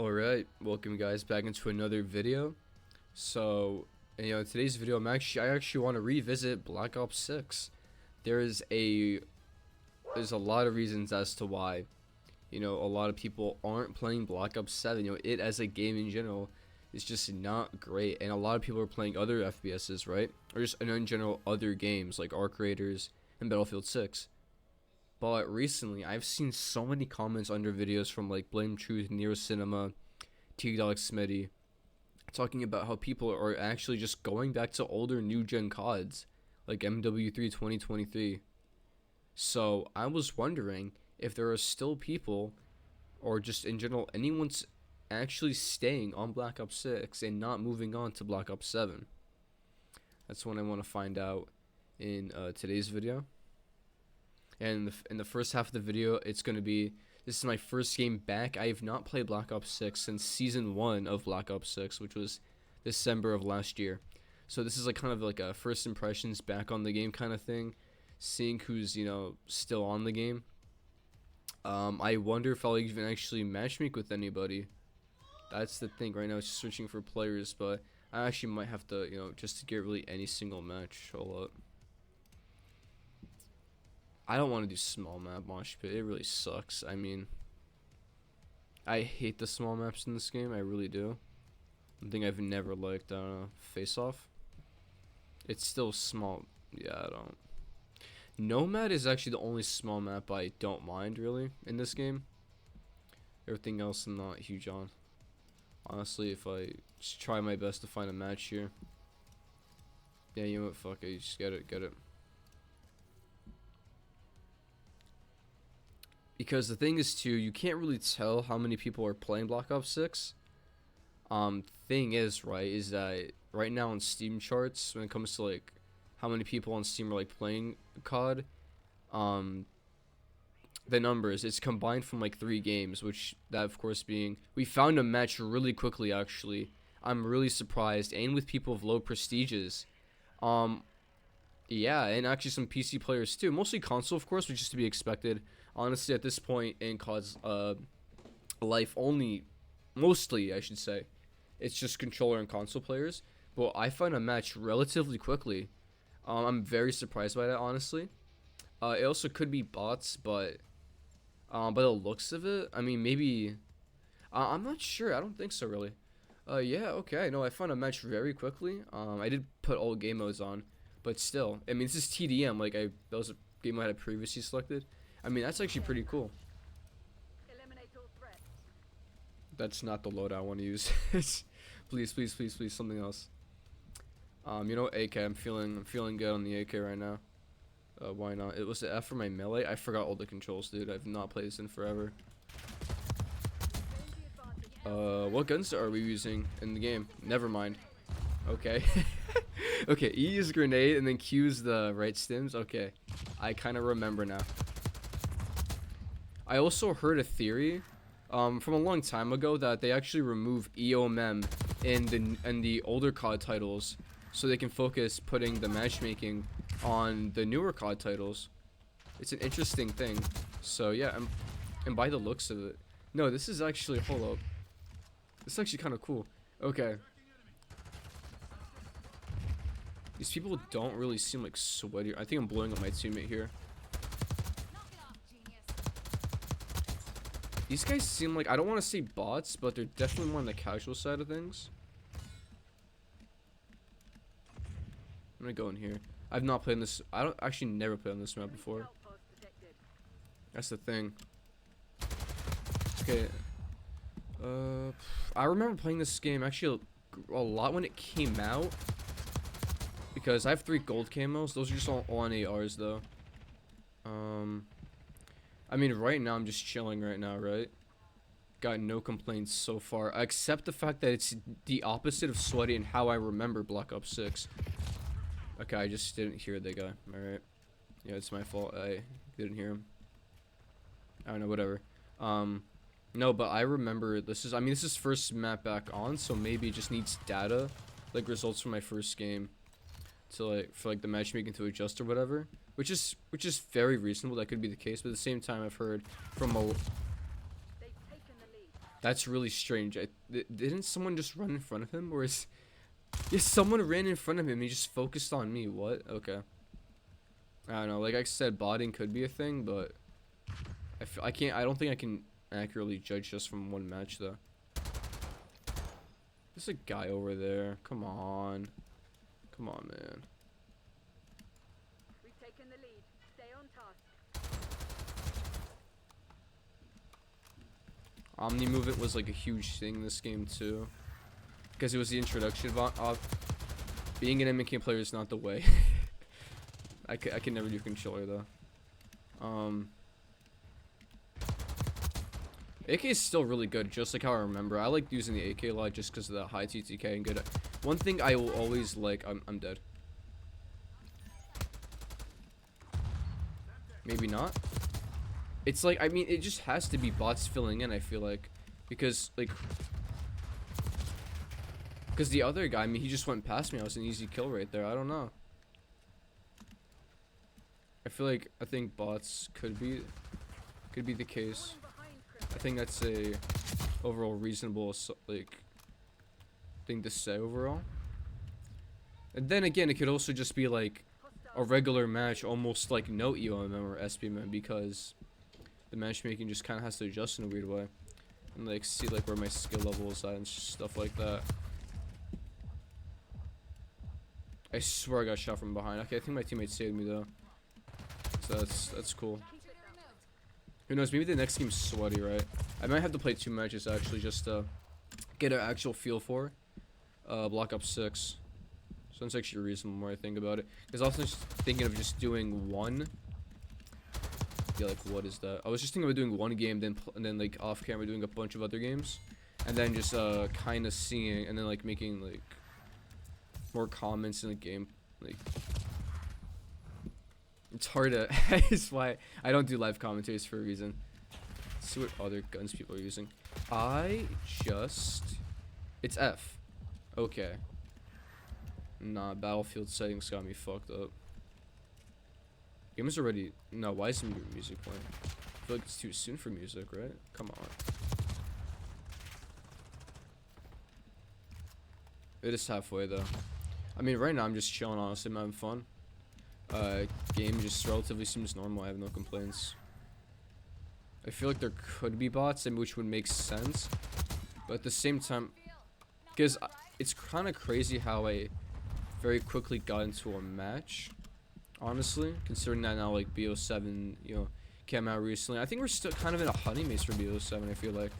Alright, welcome guys back into another video. So, in today's video I actually want to revisit Black Ops 6. There's a lot of reasons as to why, a lot of people aren't playing Black Ops 7. It as a game in general is just not great, and a lot of people are playing other FPSs, right? Or just in general other games like Arc Raiders and Battlefield 6. But recently, I've seen so many comments under videos from like Blame Truth, Nero Cinema, T-Dog Smitty, talking about how people are actually just going back to older new gen CODs, like MW3 2023. So I was wondering if there are still people, or just in general, anyone's actually staying on Black Ops 6 and not moving on to Black Ops 7. That's what I want to find out in today's video. And in the first half of the video, it's going to be, this is my first game back. I have not played Black Ops 6 since Season 1 of Black Ops 6, which was December of last year. So this is like kind of like a first impressions back on the game kind of thing. Seeing who's, still on the game. I wonder if I'll even actually matchmake with anybody. That's the thing right now, it's just switching for players, but I actually might have to, just to get really any single match. Hold up. I don't want to do small map mosh pit. It really sucks. I mean, I hate the small maps in this game. I really do. One thing I've never liked. I don't know. Face Off. It's still small. Yeah, I don't. Nomad is actually the only small map I don't mind really in this game. Everything else I'm not huge on. Honestly, if I just try my best to find a match here. Yeah, you know what? Fuck it. You just get it. Get it. Because the thing is too, you can't really tell how many people are playing Black Ops 6. Thing is, right, is that right now on Steam charts, when it comes to like how many people on Steam are like playing COD, the numbers, it's combined from like 3 games, which that of course being, we found a match really quickly actually. I'm really surprised, and with people of low prestiges. Yeah, and actually some PC players too. Mostly console, of course, which is to be expected. Honestly, at this point in COD's life, mostly, I should say, it's just controller and console players. But I find a match relatively quickly. I'm very surprised by that, honestly. It also could be bots, but by the looks of it, I mean, maybe... I'm not sure. I don't think so, really. Yeah, okay. No, I found a match very quickly. I did put all game modes on. But still, I mean, this is TDM, like, that was a game I had previously selected. I mean, that's actually pretty cool. That's not the loadout I want to use. Please, please, please, please, something else. AK, I'm feeling good on the AK right now. Why not? It was the F for my melee. I forgot all the controls, dude. I've not played this in forever. What guns are we using in the game? Never mind. Okay. Okay, E is grenade and then Q is the right stims. Okay, I kind of remember now. I also heard a theory from a long time ago that they actually remove EOMM in the older COD titles so they can focus putting the matchmaking on the newer COD titles. It's an interesting thing. So yeah, and by the looks of it, no, this is actually, hold up, this is actually kind of cool. Okay. These people don't really seem like sweaty. I think I'm blowing up my teammate here. These guys seem like, I don't want to say bots, but they're definitely more on the casual side of things. I'm gonna go in here. I've not played on this. I don't actually never played on this map before. That's the thing. Okay. I remember playing this game actually a lot when it came out. Because I have 3 gold camos. Those are just all on ARs though. I mean, right now I'm just chilling right now, right? Got no complaints so far, except the fact that it's the opposite of sweaty and how I remember Black Ops 6. Okay, I just didn't hear the guy. Alright. Yeah, it's my fault. I didn't hear him. I don't know, whatever. No, but I remember this is first map back on, so maybe it just needs data, like results from my first game, to like for like the matchmaking to adjust or whatever, which is very reasonable. That could be the case, but at the same time I've heard from That's really strange. Didn't someone just run in front of him, or is? Yeah, someone ran in front of him. He just focused on me. What? Okay. I don't know. Like I said, botting could be a thing, but I can't. I don't think I can accurately judge just from one match though. There's a guy over there. Come on. Come on, man. We've taken the lead. Stay on task. Omni movement was like a huge thing in this game too, because it was the introduction of being an MK player is not the way. I can never do controller though. AK is still really good, just like how I remember. I like using the AK a lot just because of the high TTK and good. One thing I will always like, I'm dead. Maybe not. It's like, I mean, it just has to be bots filling in, I feel like. Because, like, because the other guy, I mean, he just went past me. I was an easy kill right there. I don't know. I think bots could be the case. I think that's a overall reasonable, like, thing to say overall. And then again, it could also just be like a regular match, almost like no EOMM or SPMM, because the matchmaking just kind of has to adjust in a weird way, and like see like where my skill level is at and stuff like that. I swear I got shot from behind. Okay, I think my teammate saved me though, so that's cool. Who knows? Maybe the next game's sweaty, right? I might have to play 2 matches actually just to get an actual feel for Black Ops 6. So it's actually reasonable more I think about it. Because I was just thinking of just doing one. Yeah, like what is that? I was just thinking about doing one game, and then like off camera doing a bunch of other games, and then just kind of seeing, and then like making like more comments in the game. Like it's hard to. That's why I don't do live commentaries for a reason. Let's see what other guns people are using. It's F. Okay. Nah, Battlefield settings got me fucked up. Game is already. No, why isn't your music playing? I feel like it's too soon for music, right? Come on. It is halfway though. I mean, right now I'm just chilling, honestly, I'm having fun. Game just relatively seems normal. I have no complaints. I feel like there could be bots, which would make sense, but at the same time, because it's kind of crazy how I very quickly got into a match, honestly, considering that now like BO7, you know, came out recently. I think we're still kind of in a honeymoon for BO7. I feel like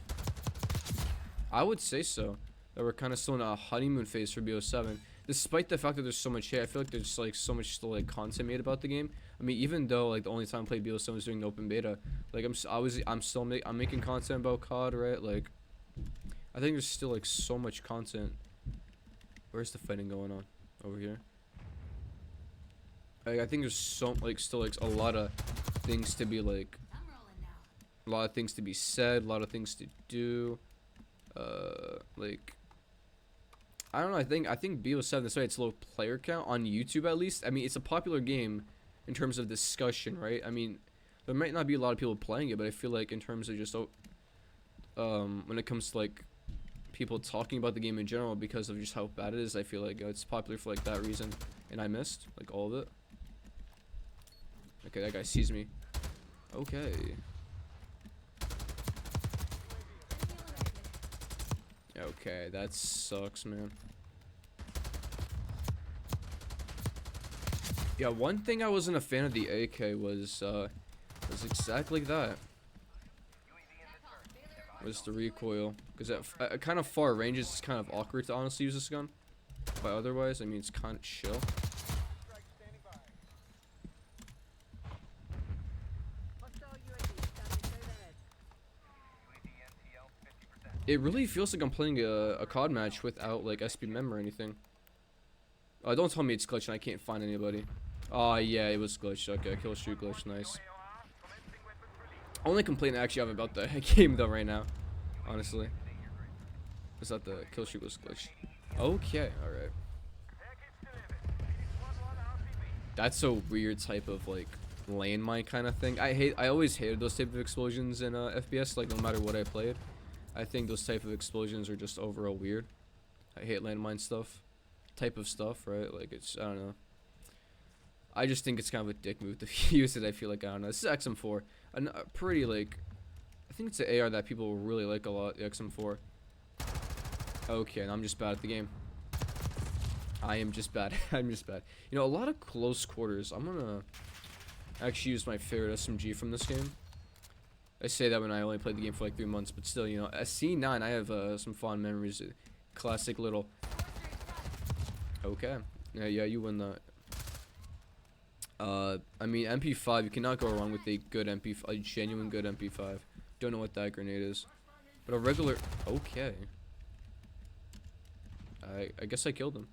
I would say so, that we're kind of still in a honeymoon phase for BO7. Despite the fact that there's so much hate, I feel like there's like so much still like content made about the game. I mean, even though like the only time I played BO7 was during the open beta, like I'm making content about COD, right? Like, I think there's still like so much content. Where's the fighting going on? Over here. Like, I think there's still like a lot of things to be like, a lot of things to be said, a lot of things to do. Like, I don't know. I think BO7, despite its low player count on YouTube at least, I mean, it's a popular game in terms of discussion, right? I mean, there might not be a lot of people playing it, but I feel like in terms of just when it comes to like people talking about the game in general because of just how bad it is, I feel like it's popular for like that reason. And I missed like all of it. Okay, that guy sees me. Okay. Okay, that sucks, man. Yeah, one thing I wasn't a fan of the AK was exactly that. Was the recoil, because at kind of far ranges it's kind of awkward to honestly use this gun. But otherwise, I mean, it's kind of chill. It really feels like I'm playing a COD match without like SPMM or anything. Don't tell me it's glitched and I can't find anybody. Oh yeah, it was glitched. Okay, kill shoot glitch, nice. Only complaint I actually have about the game though right now, honestly, is that the kill shoot was glitched. Okay, alright. That's a weird type of like landmine kind of thing. I always hated those type of explosions in FPS, like no matter what I played. I think those type of explosions are just overall weird. I hate landmine stuff, type of stuff, right? Like it's I don't know. I just think it's kind of a dick move to use it. I feel like I don't know. This is XM4, a pretty like I think it's an AR that people really like a lot. The XM4. Okay, and I'm just bad at the game. I am just bad. I'm just bad. You know, a lot of close quarters. I'm gonna actually use my favorite SMG from this game. I say that when I only played the game for like 3 months, but still, you know, at C9, I have some fond memories. Classic little. Okay. Yeah, you win that. I mean, MP5, you cannot go wrong with a good MP5, a genuine good MP5. Don't know what that grenade is. But a regular. Okay. I guess I killed him.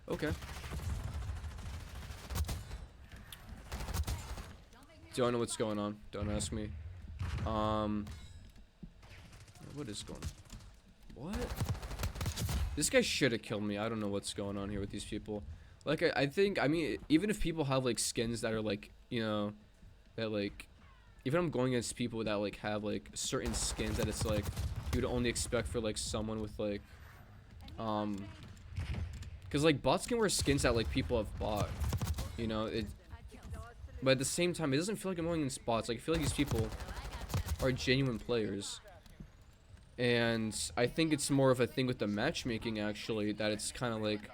Okay. Don't know what's going on. Don't ask me. What is going on? What? This guy should have killed me. I don't know what's going on here with these people. Like, I think, I mean, even if people have, like, skins that are, like, you know, that, like, even I'm going against people that, like, have, like, certain skins that it's, like, you would only expect for, like, someone with, like, because, like, bots can wear skins that, like, people have bought, you know, but at the same time, it doesn't feel like I'm going against bots. Like, I feel like these people are genuine players. And I think it's more of a thing with the matchmaking, actually, that it's kind of, like,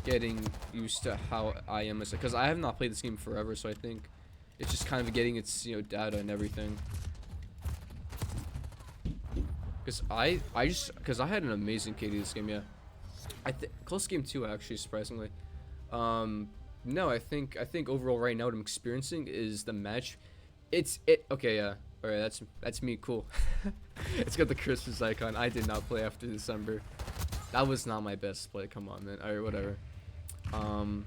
getting used to how I am as because I have not played this game forever, so I think it's just kind of getting its, you know, data and everything. Because I had an amazing KD this game, yeah. Close game too, actually, surprisingly. No, I think overall right now what I'm experiencing is the match. Okay, yeah. All right, that's me. Cool. It's got the Christmas icon. I did not play after December. That was not my best play. Come on, man. All right, whatever. Oh,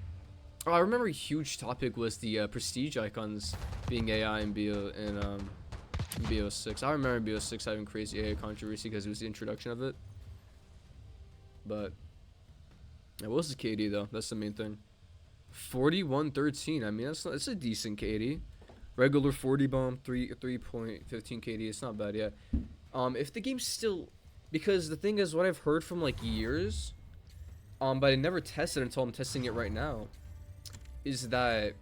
I remember a huge topic was the prestige icons being AI in BO6. I remember BO6 having crazy AI controversy because it was the introduction of it. But yeah, what was the KD though? That's the main thing. 41-13. I mean, that's a decent KD. Regular 40 bomb, 3.15 KD. It's not bad, yeah. If the game's still, because the thing is, what I've heard from like years, but I never tested until I'm testing it right now, is that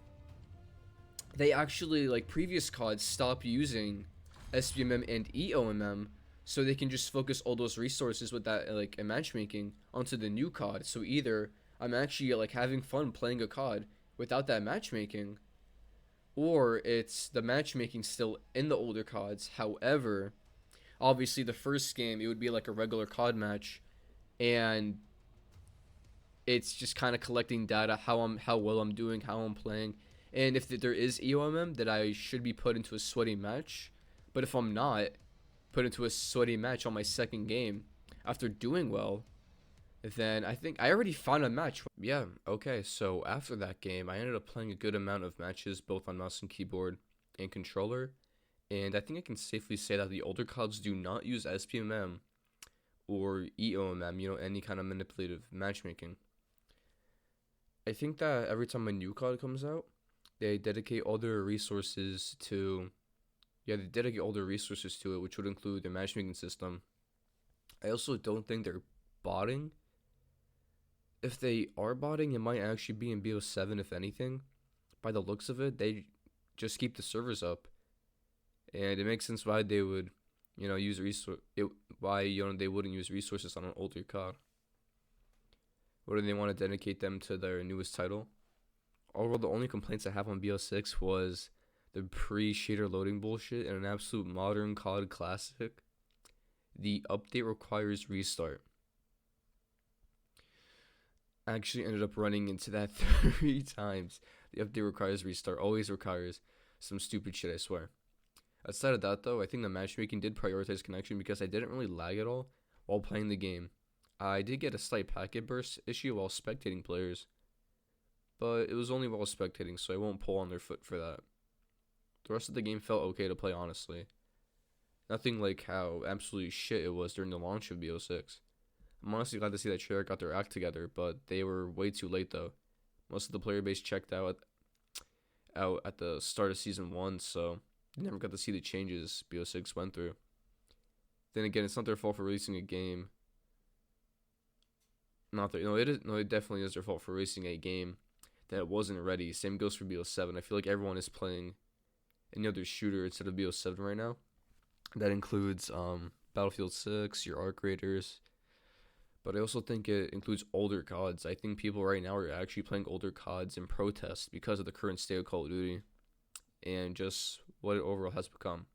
they actually, like, previous CODs stop using SBMM and EOMM, so they can just focus all those resources with that, like, matchmaking onto the new COD. So either I'm actually, like, having fun playing a COD without that matchmaking, or it's the matchmaking still in the older CODs. However, obviously the first game, it would be like a regular COD match, and it's just kind of collecting data, how well I'm doing, how I'm playing, and if there is EOMM, that I should be put into a sweaty match. But if I'm not put into a sweaty match on my second game after doing well, then I think I already found a match. Yeah, okay, so after that game, I ended up playing a good amount of matches, both on mouse and keyboard and controller, and I think I can safely say that the older CODs do not use SPMM or EOMM, you know, any kind of manipulative matchmaking. I think that every time a new COD comes out, they dedicate all their resources to, they dedicate all their resources to it, which would include their matchmaking system. I also don't think they're botting. If they are botting, it might actually be in BO7, if anything. By the looks of it, they just keep the servers up, and it makes sense why they would, you know, why, you know, they wouldn't use resources on an older COD. Or do they want to dedicate them to their newest title? Although the only complaints I have on BO6 was the pre-shader loading bullshit and an absolute modern COD classic. The update requires restart. I actually ended up running into that 3 times. The update requires restart. Always requires some stupid shit, I swear. Outside of that, though, I think the matchmaking did prioritize connection because I didn't really lag at all while playing the game. I did get a slight packet burst issue while spectating players, but it was only while spectating, so I won't pull on their foot for that. The rest of the game felt okay to play, honestly. Nothing like how absolutely shit it was during the launch of BO6. I'm honestly glad to see that Treyarch got their act together, but they were way too late though. Most of the player base checked out at the start of Season 1, so never got to see the changes BO6 went through. then again, it's not their fault for releasing a game. Not that, no, it is, no, it definitely is their fault for releasing a game that wasn't ready. Same goes for BO7. I feel like everyone is playing any other shooter instead of BO7 right now. That includes Battlefield 6, your Arc Raiders, but I also think it includes older CODs. I think people right now are actually playing older CODs in protest because of the current state of Call of Duty and just what it overall has become.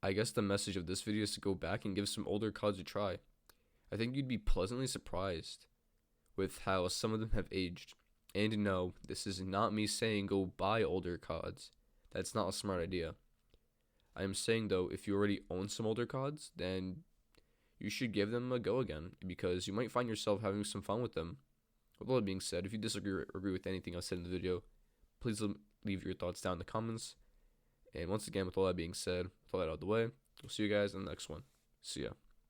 I guess the message of this video is to go back and give some older CODs a try. I think you'd be pleasantly surprised with how some of them have aged. And no, this is not me saying go buy older CODs. That's not a smart idea. I am saying though, if you already own some older CODs, then you should give them a go again, because you might find yourself having some fun with them. With all that being said, if you disagree or agree with anything I said in the video, please leave your thoughts down in the comments. And once again, with all that being said, with all that out of the way, we'll see you guys in the next one. See ya.